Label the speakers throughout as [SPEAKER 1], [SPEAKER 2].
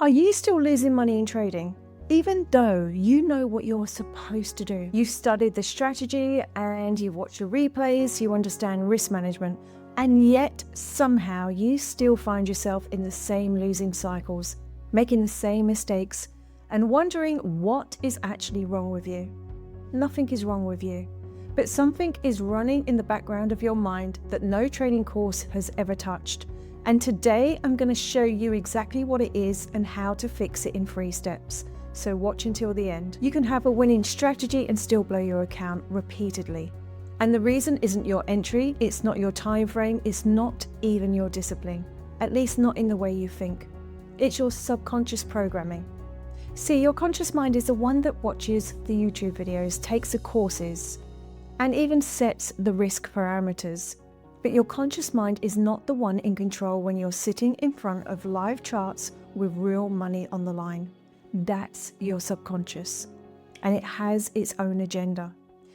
[SPEAKER 1] Are you still losing money in trading? Even though you know what you're supposed to do. You've studied the strategy and you've watched the replays, you understand risk management, and yet somehow you still find yourself in the same losing cycles, making the same mistakes, and wondering what is actually wrong with you. Nothing is wrong with you, but something is running in the background of your mind that no training course has ever touched. And today I'm going to show you exactly what it is and how to fix it in 3 steps. So watch until the end. You can have a winning strategy and still blow your account repeatedly. And the reason isn't your entry, it's not your time frame, it's not even your discipline. At least not in the way you think. It's your subconscious programming. See, your conscious mind is the one that watches the YouTube videos, takes the courses, and even sets the risk parameters. But your conscious mind is not the one in control when you're sitting in front of live charts with real money on the line. That's your subconscious, and it has its own agenda.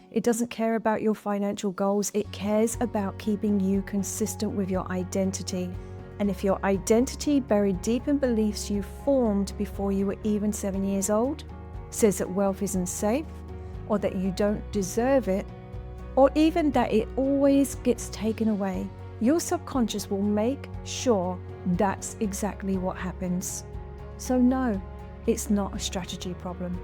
[SPEAKER 1] It doesn't care about your financial goals, it cares about keeping you consistent with your identity. And if your identity, buried deep in beliefs you formed before you were even 7 years old, says that wealth isn't safe, or that you don't deserve it, or even that it always gets taken away, your subconscious will make sure that's exactly what happens. So no, it's not a strategy problem.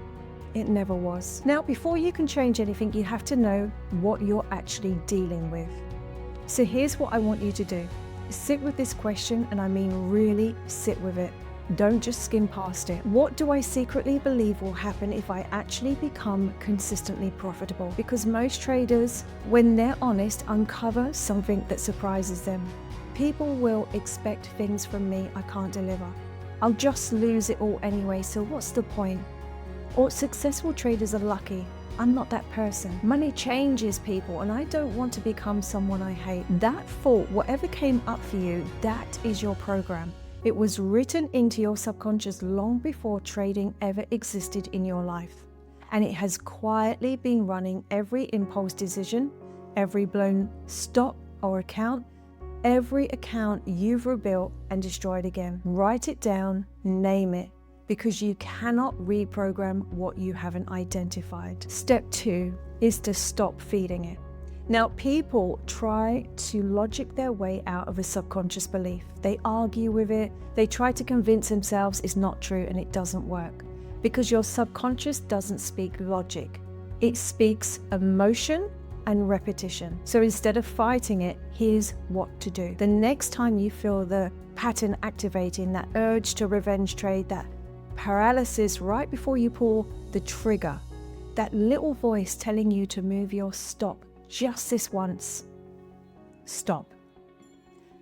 [SPEAKER 1] It never was. Now, before you can change anything, you have to know what you're actually dealing with. So here's what I want you to do. Sit with this question, and I mean really sit with it. Don't just skim past it. What do I secretly believe will happen if I actually become consistently profitable? Because most traders, when they're honest, uncover something that surprises them. People will expect things from me I can't deliver. I'll just lose it all anyway, so what's the point? Or successful traders are lucky. I'm not that person. Money changes people, and I don't want to become someone I hate. That thought, whatever came up for you, that is your program. It was written into your subconscious long before trading ever existed in your life. And it has quietly been running every impulse decision, every blown stop or account, every account you've rebuilt and destroyed again. Write it down, name it, because you cannot reprogram what you haven't identified. Step 2 is to stop feeding it. Now, people try to logic their way out of a subconscious belief. They argue with it. They try to convince themselves it's not true, and it doesn't work. Because your subconscious doesn't speak logic. It speaks emotion and repetition. So instead of fighting it, here's what to do. The next time you feel the pattern activating, that urge to revenge trade, that paralysis right before you pull the trigger, that little voice telling you to move your stop just this once. Stop.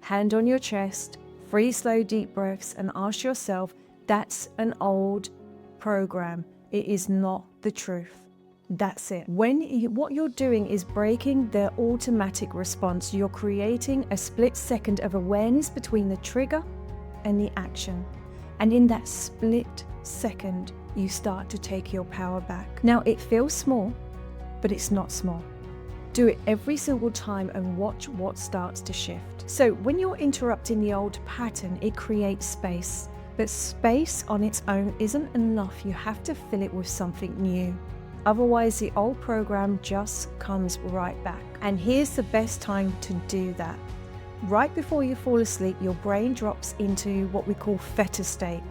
[SPEAKER 1] Hand on your chest, 3 slow deep breaths, and ask yourself, that's an old program. It is not the truth. That's it. What you're doing is breaking the automatic response. You're creating a split second of awareness between the trigger and the action. And in that split second, you start to take your power back. Now, it feels small, but it's not small. Do it every single time and watch what starts to shift. So when you're interrupting the old pattern, it creates space. But space on its own isn't enough. You have to fill it with something new. Otherwise, the old program just comes right back. And here's the best time to do that. Right before you fall asleep, your brain drops into what we call theta state.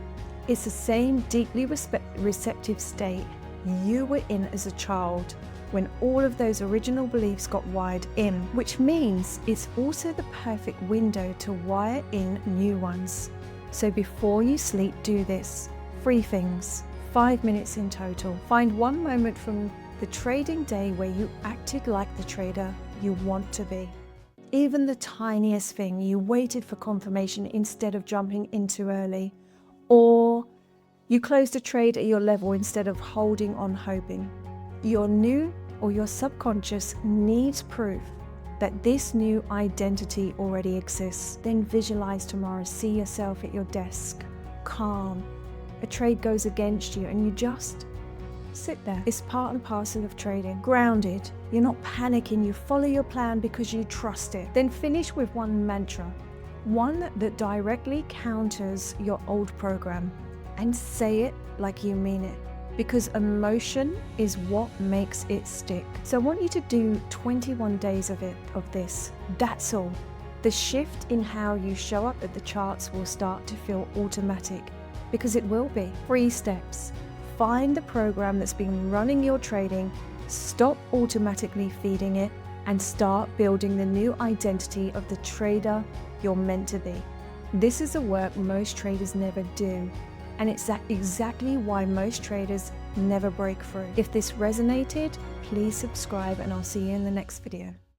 [SPEAKER 1] It's the same deeply receptive state you were in as a child, when all of those original beliefs got wired in, which means it's also the perfect window to wire in new ones. So before you sleep, do this. 3 things, 5 minutes in total. Find one moment from the trading day where you acted like the trader you want to be. Even the tiniest thing, you waited for confirmation instead of jumping in too early, or you closed a trade at your level instead of holding on hoping. Your new or your subconscious needs proof that this new identity already exists. Then visualize tomorrow. See yourself at your desk, calm. A trade goes against you and you just sit there. It's part and parcel of trading. Grounded. You're not panicking. You follow your plan because you trust it. Then finish with one mantra. One that directly counters your old program. and say it like you mean it, because emotion is what makes it stick. So I want you to do 21 days of this. That's all. The shift in how you show up at the charts will start to feel automatic, because it will be. 3 steps. Find the program that's been running your trading, stop automatically feeding it, and start building the new identity of the trader you're meant to be. This is the work most traders never do, and it's exactly why most traders never break through. If this resonated, please subscribe, and I'll see you in the next video.